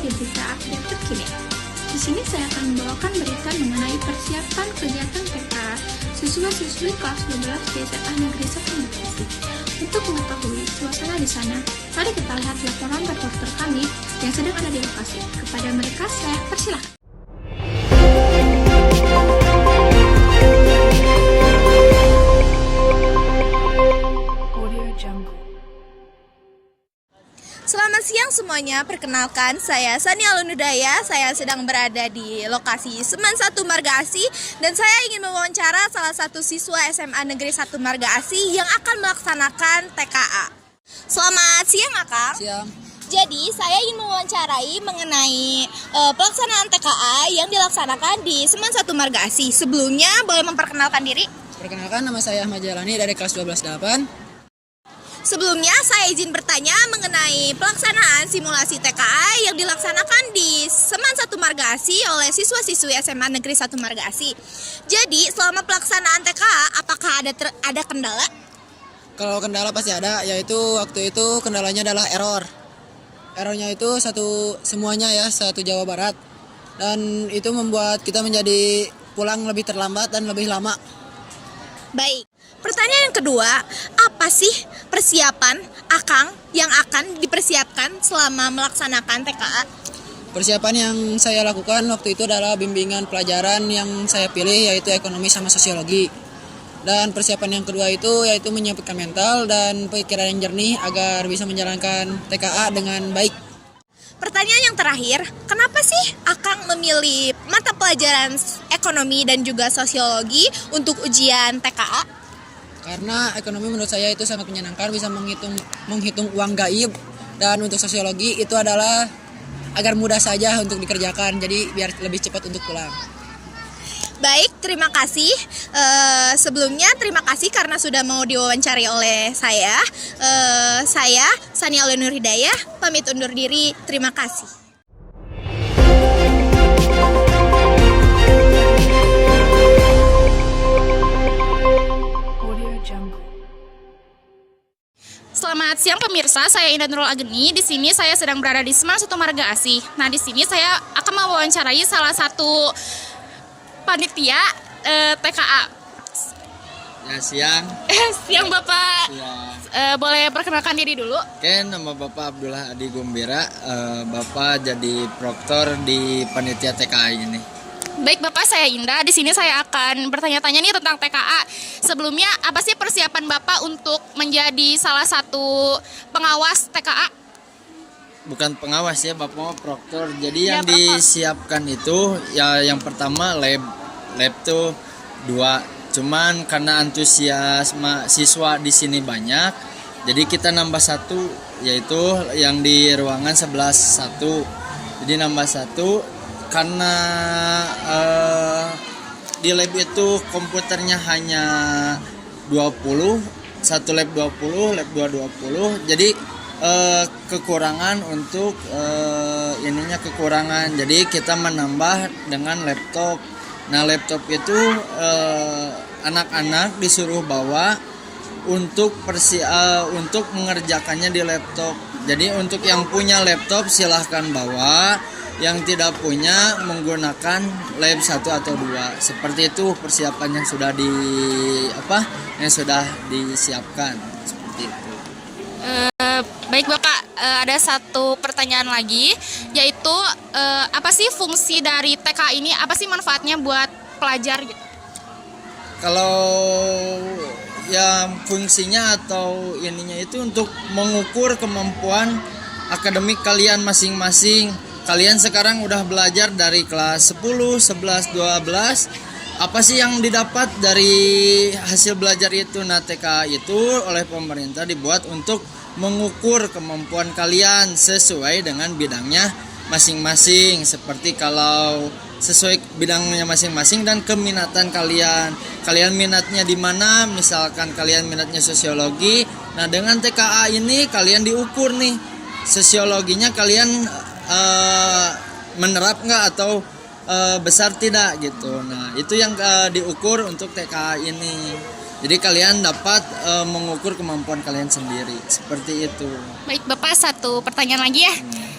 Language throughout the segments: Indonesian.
di berita update terkini. Di sini saya akan membawakan berita mengenai persiapan kegiatan PKA siswa-siswi kelas 12 di SMA Negeri 1 Bekasi. Untuk mengetahui suasana di sana, mari kita lihat laporan reporter kami yang sedang ada di lokasi. Kepada mereka saya persilahkan. Selamat siang semuanya, perkenalkan saya Sani Alunudaya. Saya sedang berada di lokasi Semen 1 Marga Asih dan saya ingin mewawancara salah satu siswa SMA Negeri 1 Marga Asih yang akan melaksanakan TKA. Selamat siang, Akang. Siang. Jadi saya ingin mewawancarai mengenai pelaksanaan TKA yang dilaksanakan di Semen 1 Marga Asih. Sebelumnya boleh memperkenalkan diri? Perkenalkan, nama saya Ahmad Jalani dari kelas 12-8. Sebelumnya saya izin bertanya mengenai pelaksanaan simulasi TKA yang dilaksanakan di Semen 1 Marga Asih oleh siswa-siswi SMA Negeri 1 Marga Asih. Jadi selama pelaksanaan TKA apakah ada kendala? Kalau kendala pasti ada, yaitu waktu itu kendalanya adalah error. Errornya itu semuanya ya, satu Jawa Barat. Dan itu membuat kita menjadi pulang lebih terlambat dan lebih lama. Baik. Pertanyaan yang kedua, apa sih persiapan Akang yang akan dipersiapkan selama melaksanakan TKA? Persiapan yang saya lakukan waktu itu adalah bimbingan pelajaran yang saya pilih, yaitu ekonomi sama sosiologi. Dan persiapan yang kedua itu yaitu menyiapkan mental dan pikiran yang jernih agar bisa menjalankan TKA dengan baik. Pertanyaan yang terakhir, kenapa sih Akang memilih mata pelajaran ekonomi dan juga sosiologi untuk ujian TKA? Karena ekonomi menurut saya itu sangat menyenangkan, bisa menghitung uang gaib. Dan untuk sosiologi itu adalah agar mudah saja untuk dikerjakan, jadi biar lebih cepat untuk pulang. Baik, terima kasih. Sebelumnya terima kasih karena sudah mau diwawancari oleh saya. Saya Sani Alunur Hidayah, pamit undur diri. Terima kasih. Selamat siang pemirsa, saya Indah Nurul Ageni. Di sini saya sedang berada di Semen 1 Marga Asih. Nah, di sini saya akan mewawancarai salah satu panitia TKA. Ya, siang. Siang Bapak. Siang. Boleh perkenalkan diri dulu? Oke, nama Bapak Abdullah Adi Gumbira. Bapak jadi proktor di panitia TKA ini. Baik Bapak, saya Indah. Di sini saya akan bertanya-tanya nih tentang TKA. Sebelumnya, apa sih persiapan Bapak untuk menjadi salah satu pengawas TKA? Bukan pengawas ya, Bapak mau proktor. Jadi Ya, yang proktor. disiapkan itu ya yang pertama lab tuh 2. Cuman karena antusiasme siswa di sini banyak, jadi kita nambah 1, yaitu yang di ruangan 11-1. Jadi nambah 1 karena di lab itu komputernya hanya 20, satu lab 20, lab 2 20. Jadi kekurangan untuk kekurangan. Jadi kita menambah dengan laptop. Nah, laptop itu anak-anak disuruh bawa untuk mengerjakannya di laptop. Jadi untuk yang punya laptop silahkan bawa, yang tidak punya menggunakan lab 1 atau 2. Seperti itu persiapan yang sudah disiapkan seperti itu. Baik Bapak, ada satu pertanyaan lagi, yaitu apa sih fungsi dari TKA ini? Apa sih manfaatnya buat pelajar gitu? Kalau yang fungsinya atau ininya itu untuk mengukur kemampuan akademik kalian masing-masing. Kalian sekarang udah belajar dari kelas 10, 11, 12. Apa sih yang didapat dari hasil belajar itu? Nah, TKA itu oleh pemerintah dibuat untuk mengukur kemampuan kalian sesuai dengan bidangnya masing-masing. Seperti kalau sesuai bidangnya masing-masing dan keminatan kalian. Kalian minatnya di mana? Misalkan kalian minatnya sosiologi. Nah, dengan TKA ini kalian diukur nih. Sosiologinya kalian menerap nggak atau besar tidak gitu. Nah, itu yang diukur untuk TKA ini. Jadi kalian dapat mengukur kemampuan kalian sendiri. Seperti itu. Baik Bapak, satu pertanyaan lagi ya.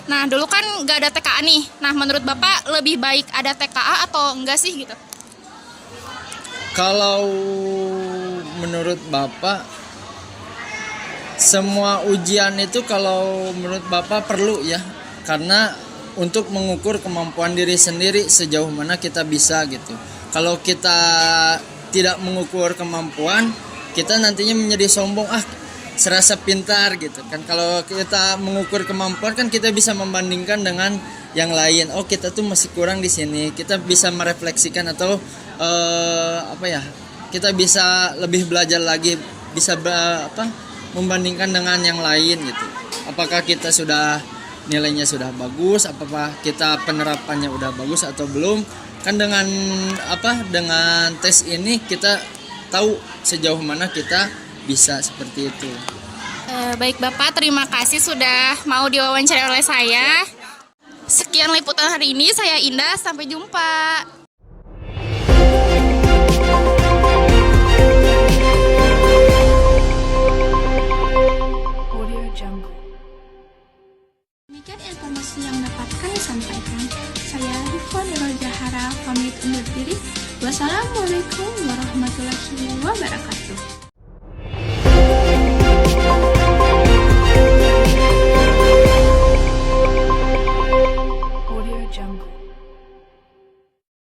Nah, dulu kan nggak ada TKA nih. Nah, menurut Bapak lebih baik ada TKA atau enggak sih gitu? Kalau menurut Bapak, semua ujian itu kalau menurut Bapak perlu ya, karena untuk mengukur kemampuan diri sendiri sejauh mana kita bisa gitu. Kalau kita tidak mengukur kemampuan, kita nantinya menjadi sombong, serasa pintar gitu kan. Kalau kita mengukur kemampuan kan kita bisa membandingkan dengan yang lain. Oh, kita tuh masih kurang di sini. Kita bisa merefleksikan atau kita bisa lebih belajar lagi, bisa membandingkan dengan yang lain gitu. Apakah kita sudah nilainya sudah bagus, apakah kita penerapannya udah bagus atau belum? Kan dengan dengan tes ini kita tahu sejauh mana kita bisa seperti itu. Baik Bapak, terima kasih sudah mau diwawancara oleh saya. Sekian liputan hari ini, saya Indah, sampai jumpa. Demikian informasi yang dapat kami sampaikan. Saya Rifwa Nirol Jahara, pamit undur diri. Wassalamualaikum warahmatullahi wabarakatuh.